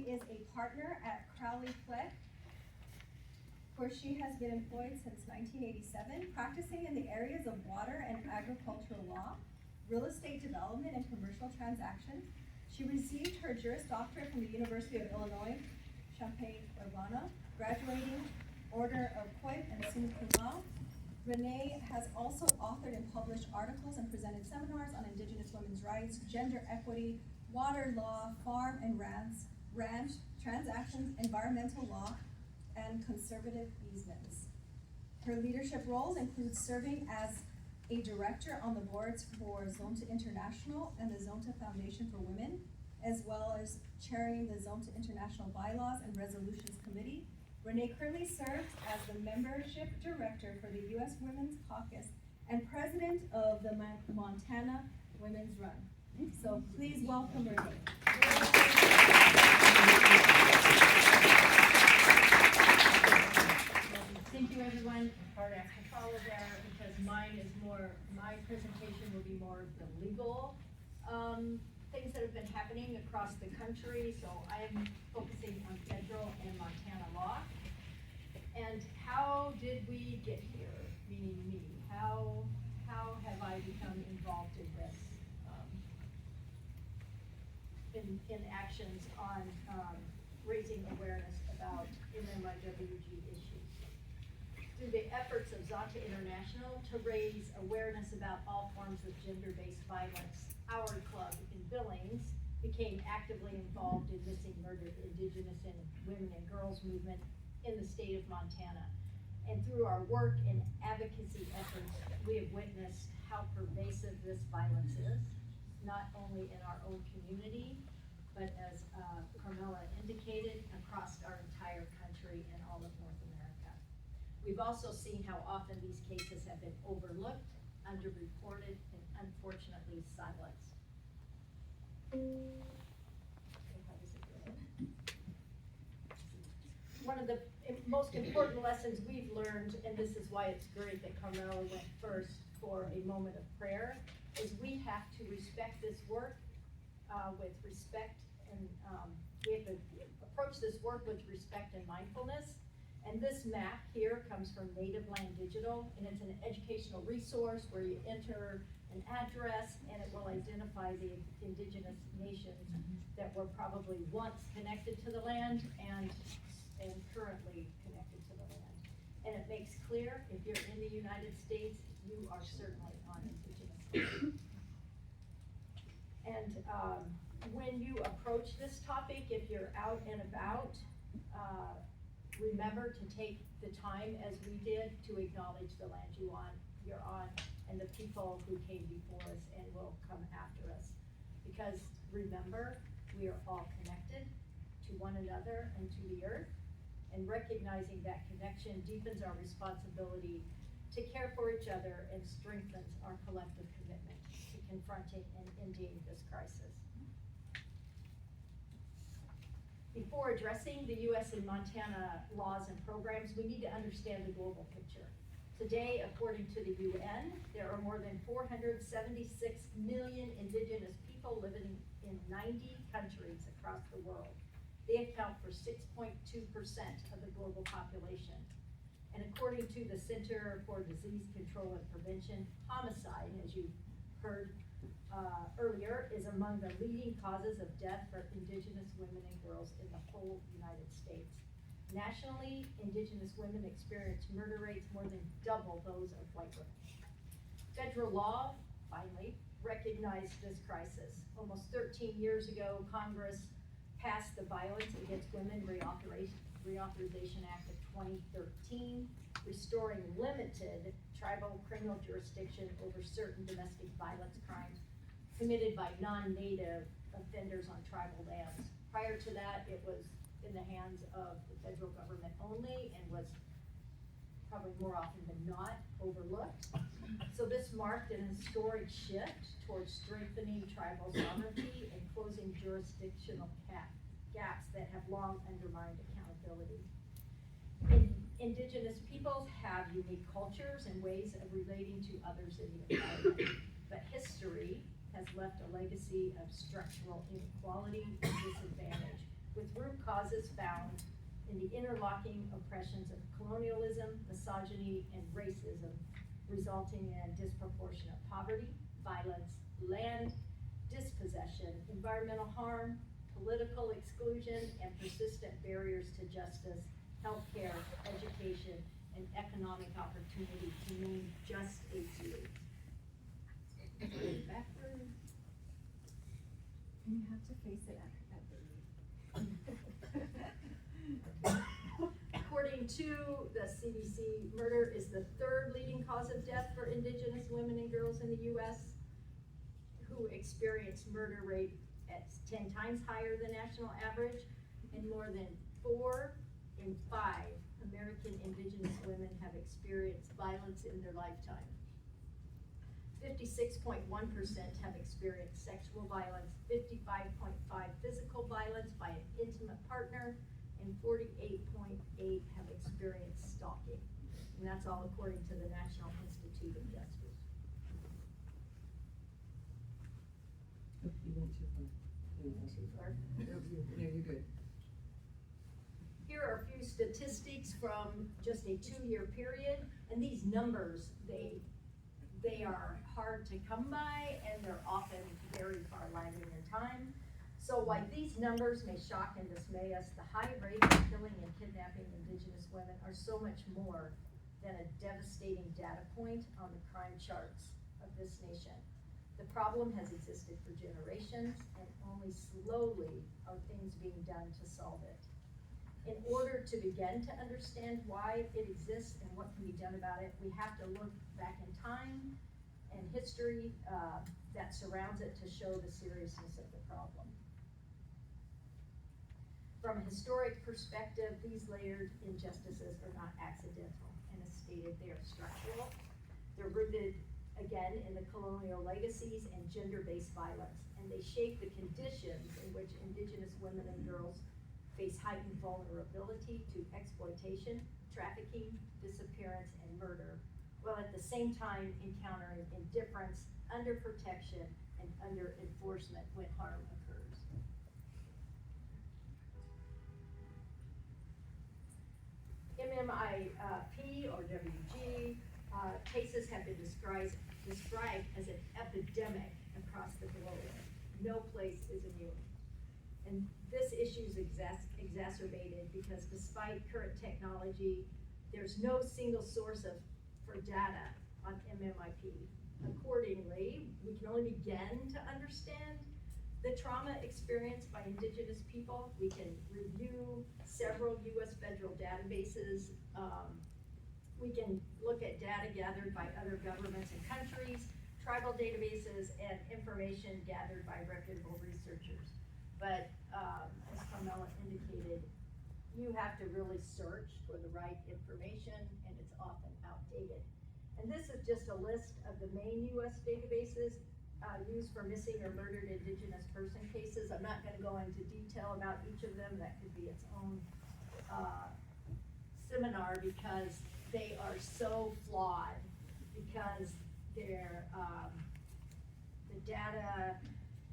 is a partner at Crowley Fleck, where she has been employed since 1987, practicing in the areas of water and agricultural law, real estate development, and commercial transactions. She received her Juris Doctorate from the University of Illinois, Champaign-Urbana, graduating Order of Coit and Summa Cum Laude. Renee has also authored and published articles and presented seminars on Indigenous women's rights, gender equity, water law, farm and ranch transactions, environmental law, and conservative easements. Her leadership roles include serving as a director on the boards for Zonta International and the Zonta Foundation for Women, as well as chairing the Zonta International Bylaws and Resolutions Committee. Renee currently serves as the membership director for the U.S. Women's Caucus and president of the Montana Women's Run. So please welcome Renee. Thank you, everyone. Hard act to follow there because my presentation will be more of the legal things that have been happening across the country. So I am focusing on federal and Montana law. And how did we get here? Meaning me. How have I become involved in this? In actions on raising awareness about MMIWG issues. Through the efforts of Zonta International to raise awareness about all forms of gender-based violence, our club in Billings became actively involved in missing murdered Indigenous and women and girls movement in the state of Montana. And through our work and advocacy efforts, we have witnessed how pervasive this violence is, not only in our own community, but as Carmela indicated, across our entire country and all of North America. We've also seen how often these cases have been overlooked, underreported, and unfortunately silenced. One of the most important lessons we've learned, and this is why it's great that Carmela went first for a moment of prayer, is we have to respect this work with respect, and we have to approach this work with respect and mindfulness. And this map here comes from Native Land Digital, and it's an educational resource where you enter an address and it will identify the indigenous nations that were probably once connected to the land and currently connected to the land. And it makes clear if you're in the United States, you are certainly on indigenous land. And when you approach this topic, if you're out and about, remember to take the time, as we did, to acknowledge the land you're on, and the people who came before us and will come after us. Because remember, we are all connected to one another and to the earth, and recognizing that connection deepens our responsibility to care for each other and strengthens our collective commitment to confronting and ending this crisis. Before addressing the U.S. and Montana laws and programs, we need to understand the global picture. Today, according to the UN, there are more than 476 million indigenous people living in 90 countries across the world. They account for 6.2% of the global population. And according to the Center for Disease Control and Prevention, homicide, as you heard earlier, is among the leading causes of death for Indigenous women and girls in the whole United States. Nationally, Indigenous women experience murder rates more than double those of white women. Federal law, finally, recognized this crisis. Almost 13 years ago, Congress passed the Violence Against Women Reauthorization Act of 2013, restoring limited tribal criminal jurisdiction over certain domestic violence crimes committed by non-native offenders on tribal lands. Prior to that, it was in the hands of the federal government only and was probably more often than not overlooked. So this marked an historic shift towards strengthening tribal sovereignty and closing jurisdictional gaps that have long undermined accountability. Indigenous peoples have unique cultures and ways of relating to others in the environment, but history has left a legacy of structural inequality and disadvantage, with root causes found in the interlocking oppressions of colonialism, misogyny, and racism, resulting in disproportionate poverty, violence, land dispossession, environmental harm, political exclusion, and persistent barriers to justice, healthcare, education, and economic opportunity, to name just a few. Backwards. You have to face it at the According to the CDC, murder is the third leading cause of death for Indigenous women and girls in the U.S., who experience murder rate at 10 times higher than national average, and more than 4 in 5 American Indigenous women have experienced violence in their lifetime. 56.1% have experienced sexual violence, 55.5% physical violence by an intimate partner, and 48.8% have experienced stalking. And that's all according to the National Institute of Justice. You went too far. Too far. No, you're good. Here are a few statistics from just a 2-year period, and these numbers, they are hard to come by, and they're often very far lagging in time. So while these numbers may shock and dismay us, the high rate of killing and kidnapping Indigenous women are so much more than a devastating data point on the crime charts of this nation. The problem has existed for generations, and only slowly are things being done to solve it. In order to begin to understand why it exists and what can be done about it, we have to look back in time and history that surrounds it to show the seriousness of the problem. From a historic perspective, these layered injustices are not accidental, and as stated, they are structural. They're rooted, again, in the colonial legacies and gender-based violence, and they shape the conditions in which Indigenous women and girls face heightened vulnerability to exploitation, trafficking, disappearance, and murder, while at the same time encountering indifference, under protection, and under enforcement when harm occurs. MMIP or WG cases have been described as an epidemic across the globe. No place is immune. And this issue is exacerbated because despite current technology, there's no single source for data on MMIP. Accordingly, we can only begin to understand the trauma experienced by Indigenous people. We can review several U.S. federal databases. We can look at data gathered by other governments and countries, tribal databases, and information gathered by reputable researchers. But as Carmela indicated, you have to really search for the right information, and it's often outdated. And this is just a list of the main U.S. databases used for missing or murdered Indigenous person cases. I'm not going to go into detail about each of them. That could be its own seminar, because they are so flawed, because they're, the data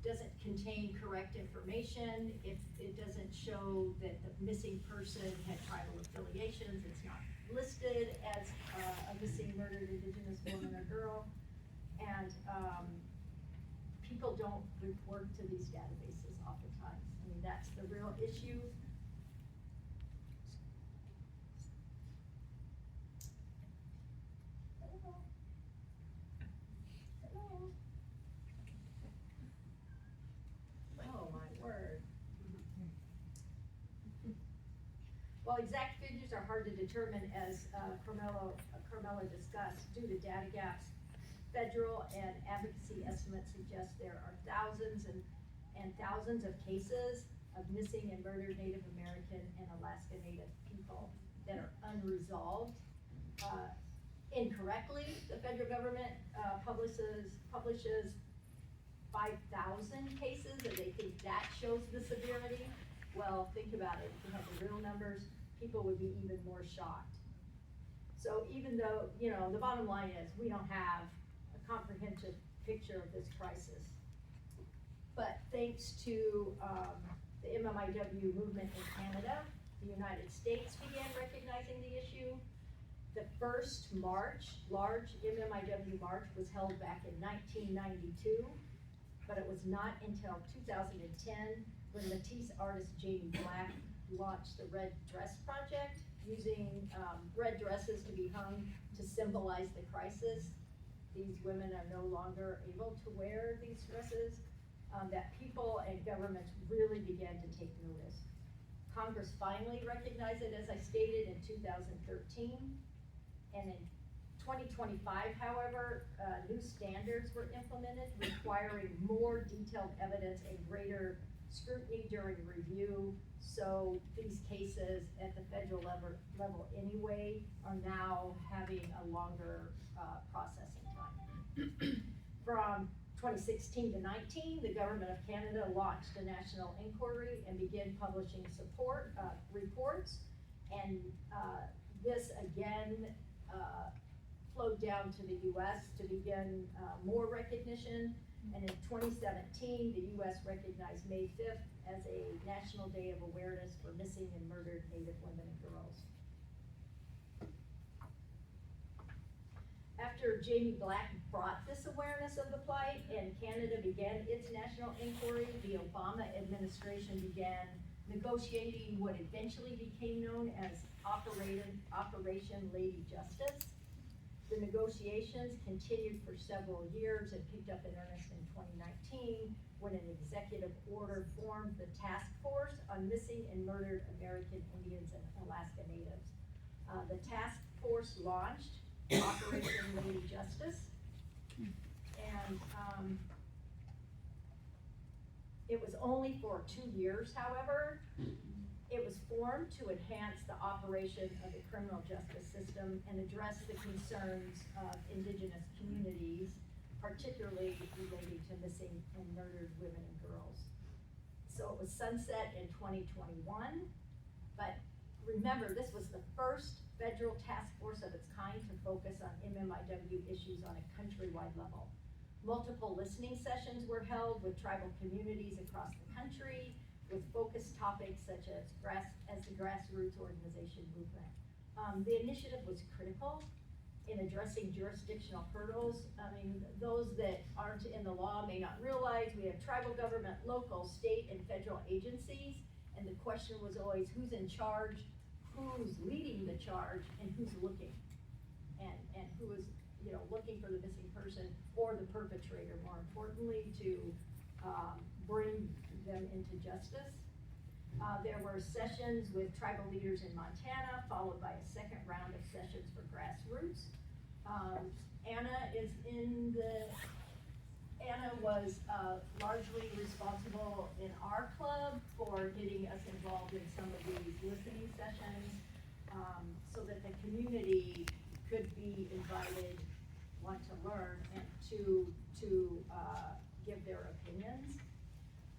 doesn't contain correct information. If it doesn't show that the missing person had tribal affiliations, it's not listed as a missing murdered Indigenous woman or girl. And people don't report to these databases oftentimes. I mean, that's the real issue. Oh my word. Well, exact figures are hard to determine, as Carmela discussed, due to data gaps. Federal and advocacy estimates suggest there are thousands and thousands of cases of missing and murdered Native American and Alaska Native people that are unresolved. Incorrectly, the federal government publishes 5,000 cases, and they think that shows the severity. Well, think about it. If you have the real numbers, people would be even more shocked. So even though, you know, the bottom line is we don't have a comprehensive picture of this crisis. But thanks to the MMIW movement in Canada, the United States began recognizing the issue. The first march, large MMIW march, was held back in 1992, but it was not until 2010 when Matisse artist Jamie Black launched the Red Dress Project, using red dresses to be hung to symbolize the crisis. These women are no longer able to wear these dresses, that people and governments really began to take notice. Congress finally recognized it, as I stated, in 2013. And in 2025, however, new standards were implemented requiring more detailed evidence and greater scrutiny during review. So these cases at the federal level anyway are now having a longer processing time. From 2016 to 19, the Government of Canada launched a national inquiry and began publishing support reports. And this again flowed down to the US to begin more recognition. And in 2017, the US recognized May 5th as a National Day of Awareness for Missing and Murdered Native Women and Girls. After Jamie Black brought this awareness of the plight and Canada began its national inquiry, the Obama administration began negotiating what eventually became known as Operation Lady Justice. The negotiations continued for several years and picked up in earnest in 2019 when an executive order formed the Task Force on Missing and Murdered American Indians and Alaska Natives. The task force launched Operation Lady Justice, and it was only for 2 years, however. It was formed to enhance the operation of the criminal justice system and address the concerns of Indigenous communities, particularly relating to missing and murdered women and girls. So it was sunset in 2021, but remember, this was the first federal task force of its kind to focus on MMIW issues on a countrywide level. Multiple listening sessions were held with tribal communities across the country, with focused topics such as the grassroots organization movement. The initiative was critical in addressing jurisdictional hurdles. I mean, those that aren't in the law may not realize we have tribal government, local, state, and federal agencies, and the question was always who's in charge, who's leading the charge, and who's looking, and who is, you know, looking for the missing person or the perpetrator, more importantly, to bring them into justice. There were sessions with tribal leaders in Montana, followed by a second round of sessions for grassroots. Anna was largely responsible in our club for getting us involved in some of these listening sessions, so that the community could be invited, want to learn, and to give their opinions.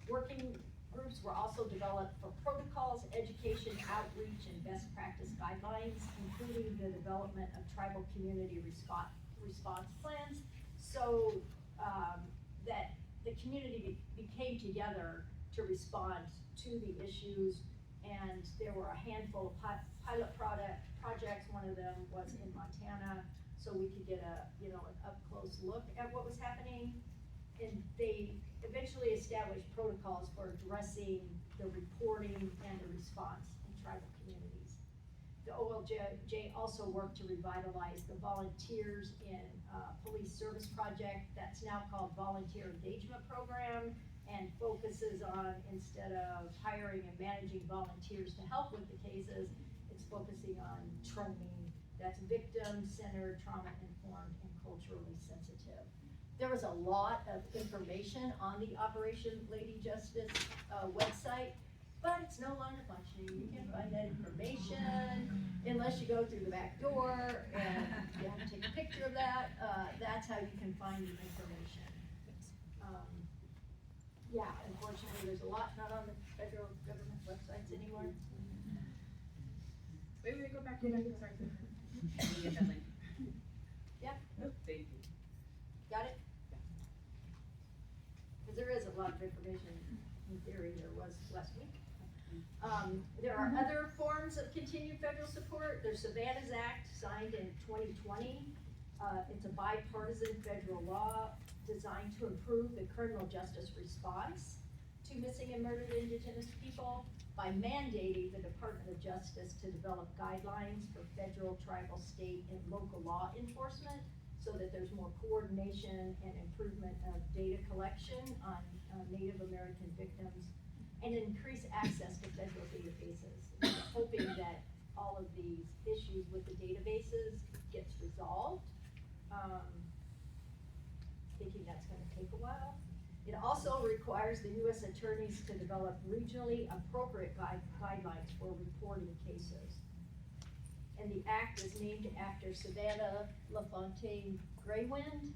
Working groups were also developed for protocols, education, outreach, and best practice guidelines, including the development of tribal community response plans, so that the community came together to respond to the issues. And there were a handful of pilot projects. One of them was in Montana, so we could get an up-close look at what was happening. And they eventually established protocols for addressing the reporting and the response in tribal communities. The OLJ also worked to revitalize the volunteers in police service project that's now called Volunteer Engagement Program, and focuses on, instead of hiring and managing volunteers to help with the cases, it's focusing on training that's victim-centered, trauma-informed, and culturally sensitive. There was a lot of information on the Operation Lady Justice website, but it's no longer functioning. You can't find that information unless you go through the back door, and you have to take a picture of that. That's how you can find the information. Yeah, unfortunately, there's a lot not on the federal government websites anymore. Maybe we go back to that. Sorry. Yeah, Thank you. got it? Because there is a lot of information, in theory, there was last week. There are other forms of continued federal support. There's Savannah's Act signed in 2020. It's a bipartisan federal law designed to improve the criminal justice response to missing and murdered Indigenous people by mandating the Department of Justice to develop guidelines for federal, tribal, state, and local law enforcement so that there's more coordination and improvement of data collection on Native American victims and increase access to federal databases. We're hoping that all of these issues with the databases gets resolved. Thinking that's gonna take a while. It also requires the U.S. attorneys to develop regionally appropriate guidelines for reporting cases. And the act is named after Savannah LaFontaine Greywind.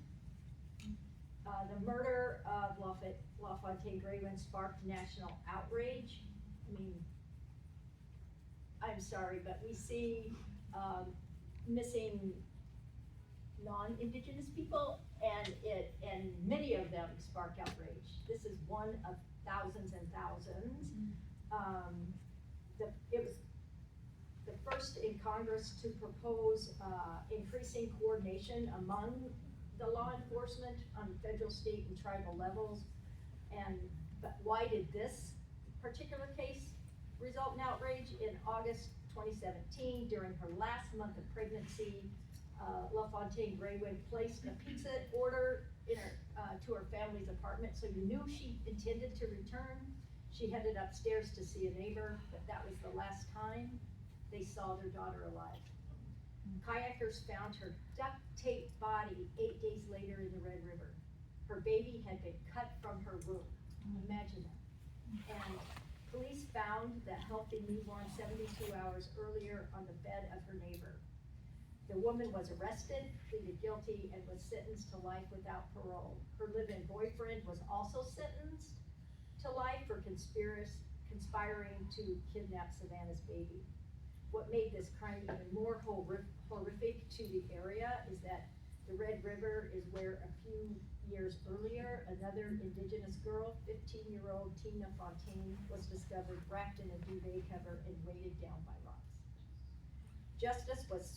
The murder of LaFontaine Greywind sparked national outrage. I mean, I'm sorry, but we see missing non-Indigenous people, and many of them spark outrage. This is one of thousands and thousands. It was the first in Congress to propose increasing coordination among the law enforcement on federal, state, and tribal levels. But why did this particular case result in outrage? In August 2017, during her last month of pregnancy, LaFontaine Greywind placed a pizza order in her, to her family's apartment, so you knew she intended to return. She headed upstairs to see a neighbor, but that was the last time they saw their daughter alive. Kayakers found her duct tape body 8 days later in the Red River. Her baby had been cut from her womb. Imagine that. And police found the healthy newborn 72 hours earlier on the bed of her neighbor. The woman was arrested, pleaded guilty, and was sentenced to life without parole. Her live-in boyfriend was also sentenced to life for conspiring to kidnap Savannah's baby. What made this crime even more horrific to the area is that the Red River is where a few years earlier, another Indigenous girl, 15-year-old Tina Fontaine, was discovered wrapped in a duvet cover and weighted down by rocks. Justice was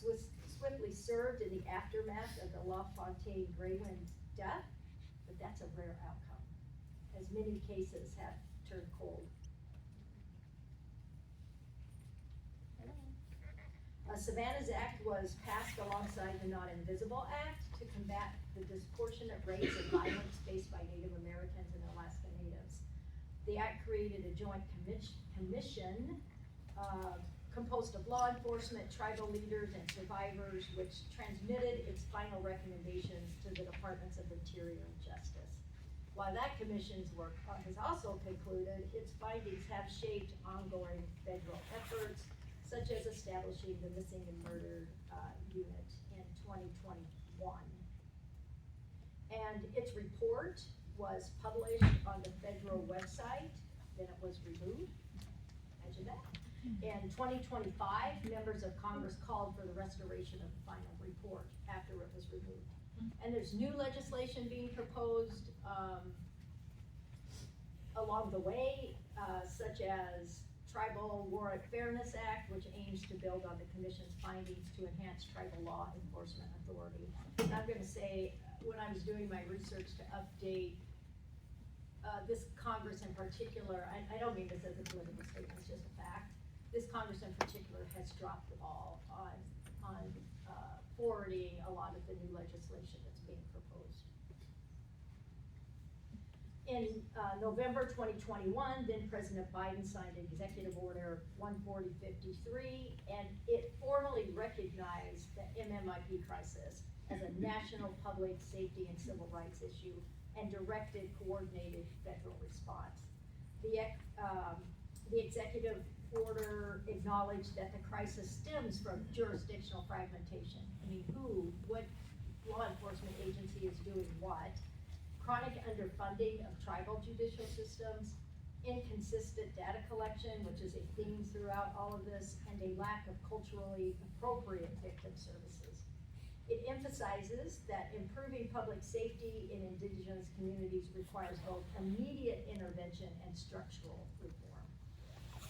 swiftly served in the aftermath of the LaFontaine Greywind's death, but that's a rare outcome, as many cases have turned cold. Savannah's Act was passed alongside the Not Invisible Act to combat the disproportionate rates of violence faced by Native Americans and Alaska Natives. The act created a joint commission composed of law enforcement, tribal leaders, and survivors, which transmitted its final recommendations to the Departments of Interior and Justice. While that commission's work has also concluded, its findings have shaped ongoing federal efforts, such as establishing the Missing and Murdered Unit in 2021. And its report was published on the federal website, then it was removed. Imagine that. In 2025, members of Congress called for the restoration of the final report after it was removed. And there's new legislation being proposed along the way, such as Tribal Warrant Fairness Act, which aims to build on the commission's findings to enhance tribal law enforcement authority. And I'm gonna say, when I was doing my research to update this Congress in particular, I don't mean this as a political statement, it's just a fact. This Congress in particular has dropped the ball on forwarding a lot of the new legislation that's being proposed. In November 2021, then President Biden signed Executive Order 14053, and it formally recognized the MMIP crisis as a national public safety and civil rights issue and directed coordinated federal response. The executive order acknowledged that the crisis stems from jurisdictional fragmentation. I mean, what law enforcement agency is doing what? Chronic underfunding of tribal judicial systems, inconsistent data collection, which is a theme throughout all of this, and a lack of culturally appropriate victim services. It emphasizes that improving public safety in Indigenous communities requires both immediate intervention and structural reform.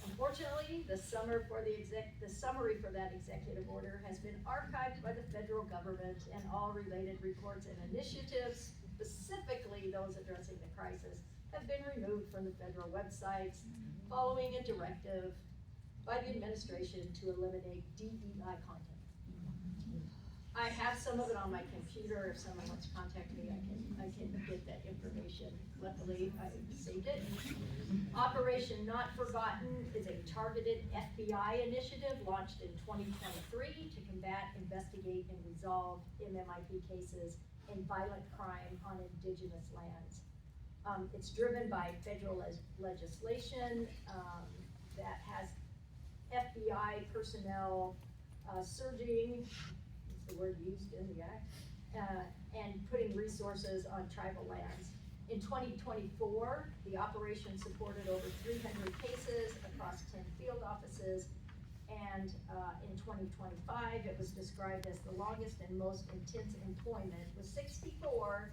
And Unfortunately, the summary for that executive order has been archived by the federal government, and all related reports and initiatives, specifically those addressing the crisis, have been removed from the federal websites following a directive by the administration to eliminate DEI content. I have some of it on my computer. If someone wants to contact me, I can get that information. Luckily, I saved it. Operation Not Forgotten is a targeted FBI initiative launched in 2023 to combat, investigate, and resolve MMIP cases and violent crime on Indigenous lands. It's driven by federal legislation that has FBI personnel surging, is the word used in the act, and putting resources on tribal lands. In 2024, the operation supported over 300 cases across 10 field offices, and in 2025, it was described as the longest and most intense employment, with 64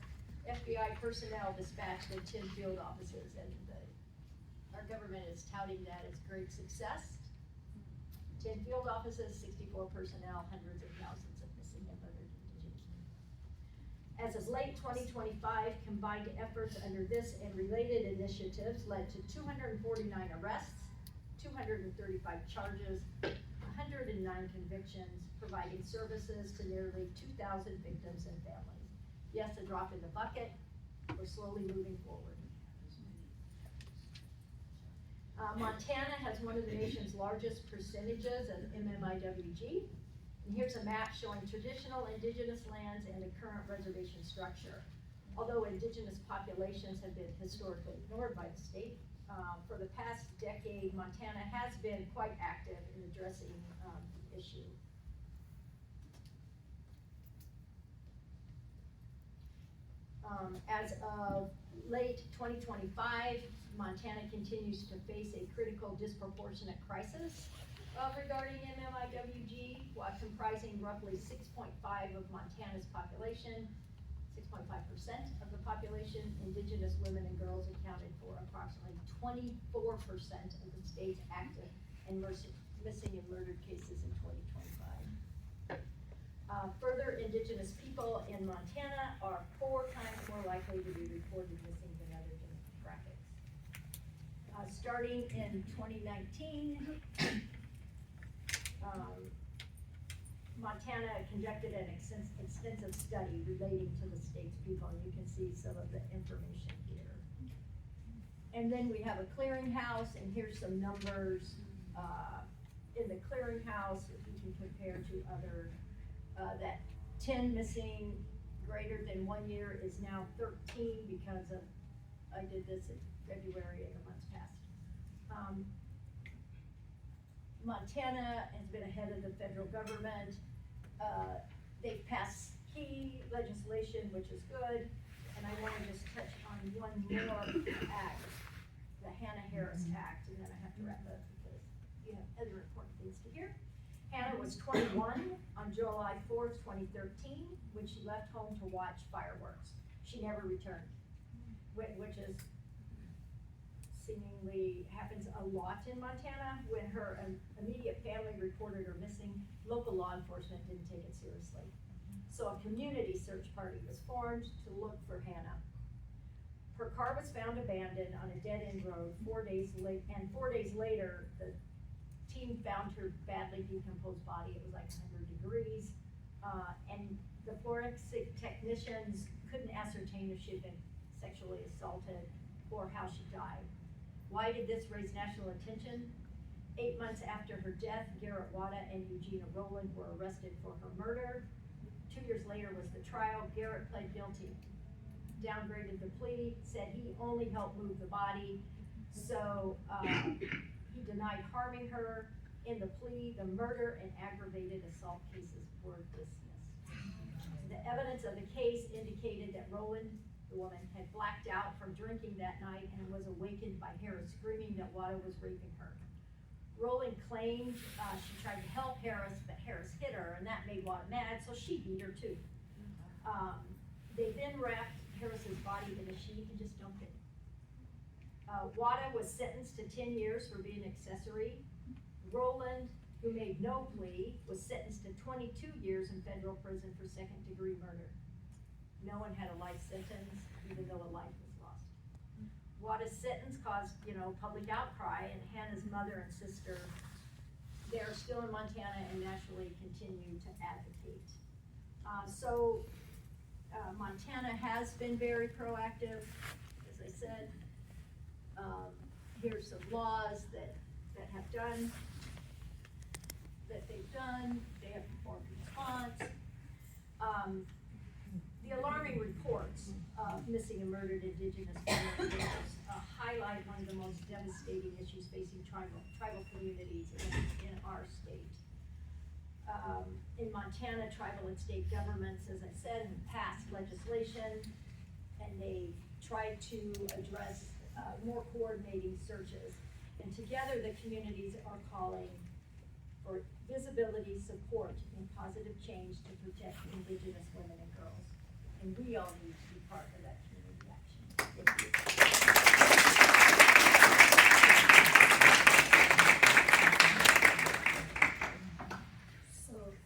FBI personnel dispatched in 10 field offices, and our government is touting that as great success. 10 field offices, 64 personnel, hundreds of thousands of missing and murdered Indigenous men. As of late 2025, combined efforts under this and related initiatives led to 249 arrests, 235 charges, 109 convictions, providing services to nearly 2,000 victims and families. Yes, a drop in the bucket. We're slowly moving forward. Montana has one of the nation's largest percentages of MMIWG. And here's a map showing traditional Indigenous lands and the current reservation structure. Although Indigenous populations have been historically ignored by the state, for the past decade, Montana has been quite active in addressing the issue. As of late 2025, Montana continues to face a critical disproportionate crisis regarding MMIWG, while comprising roughly 6.5% of Montana's population. 6.5% of the population, Indigenous women and girls accounted for approximately 24% of the state's active and missing and murdered cases in 2025. Further, Indigenous people in Montana are 4 times more likely to be reported missing than other demographics. Starting in 2019, Montana conducted an extensive study relating to the state's people, and you can see some of the information here. And then we have a clearinghouse, and here's some numbers in the clearinghouse, if you can compare to other, that 10 missing greater than 1 year is now 13 because of, I did this in February of the months past. Montana has been ahead of the federal government. They've passed key legislation, which is good, and I want to just touch on one more act, the Hannah Harris Act, and then I have to wrap up because you have other important things to hear. Hannah was 21 on July 4th, 2013, when she left home to watch fireworks. She never returned, which is seemingly happens a lot in Montana. When her immediate family reported her missing, local law enforcement didn't take it seriously. So a community search party was formed to look for Hannah. Her car was found abandoned on a dead-end road 4 days late, and 4 days later, the team found her badly decomposed body. It was like 100 degrees, and the forensic technicians couldn't ascertain if she had been sexually assaulted or how she died. Why did this raise national attention? 8 months after her death, Garrett Wada and Eugenia Rowland were arrested for her murder. 2 years later was the trial. Garrett pled guilty, downgraded the plea, said he only helped move the body, so he denied harming her. In the plea, the murder and aggravated assault cases were dismissed. The evidence of the case indicated that Rowland, the woman, had blacked out from drinking that night and was awakened by Harris screaming that Wada was raping her. Rowland claimed she tried to help Harris, but Harris hit her, and that made Wada mad, so she beat her too. They then wrapped Harris's body in a sheet and just dumped it. Wada was sentenced to 10 years for being accessory. Roland, who made no plea, was sentenced to 22 years in federal prison for second-degree murder. No one had a life sentence, even though a life was lost. Wada's sentence caused, public outcry, and Hannah's mother and sister, they're still in Montana and naturally continue to advocate. Montana has been very proactive, as I said. Here's some laws that they've done. They have performed response. The alarming reports of missing and murdered Indigenous women and girls highlight one of the most devastating issues facing tribal communities in our state. In Montana, tribal and state governments, as I said, have passed legislation, and they've tried to address more coordinating searches. And together, the communities are calling for visibility, support, and positive change to protect Indigenous women and girls. And we all need to be part of that.